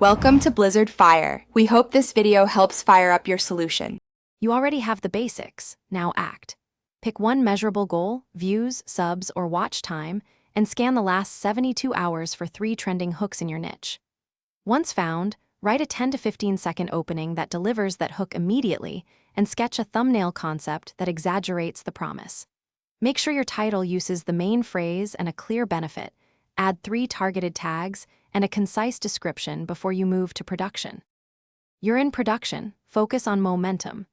Welcome to Blizzard Fire. We hope this video helps fire up your solution. You already have the basics, now act. Pick one measurable goal, views, subs, or watch time, and scan the last 72 hours for 3 trending hooks in your niche. Once found, write a 10 to 15 second opening that delivers that hook immediately and sketch a thumbnail concept that exaggerates the promise. Make sure your title uses the main phrase and a clear benefit. Add 3 targeted tags and a concise description before you move to production. You're in production, focus on momentum.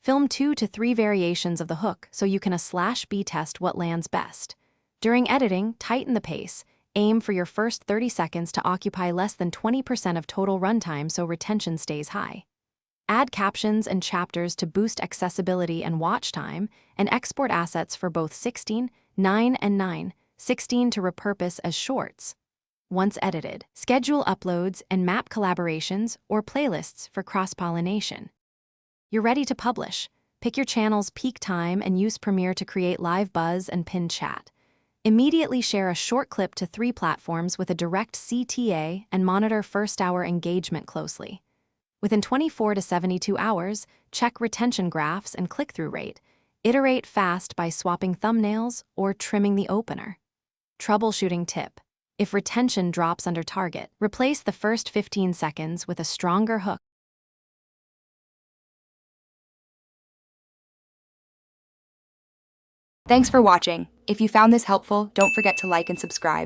Film 2 to 3 variations of the hook so you can A/B test what lands best. During editing, tighten the pace. Aim for your first 30 seconds to occupy less than 20% of total runtime so retention stays high. Add captions and chapters to boost accessibility and watch time, and export assets for both 16, 9, and 9, 16 to repurpose as shorts. Once edited, schedule uploads and map collaborations or playlists for cross-pollination. You're ready to publish. Pick your channel's peak time and use Premiere to create live buzz and pinned chat. Immediately share a short clip to 3 platforms with a direct CTA and monitor first-hour engagement closely. Within 24 to 72 hours, check retention graphs and click-through rate. Iterate fast by swapping thumbnails or trimming the opener. Troubleshooting tip. If retention drops under target, replace the first 15 seconds with a stronger hook. Thanks for watching. If you found this helpful, don't forget to like and subscribe.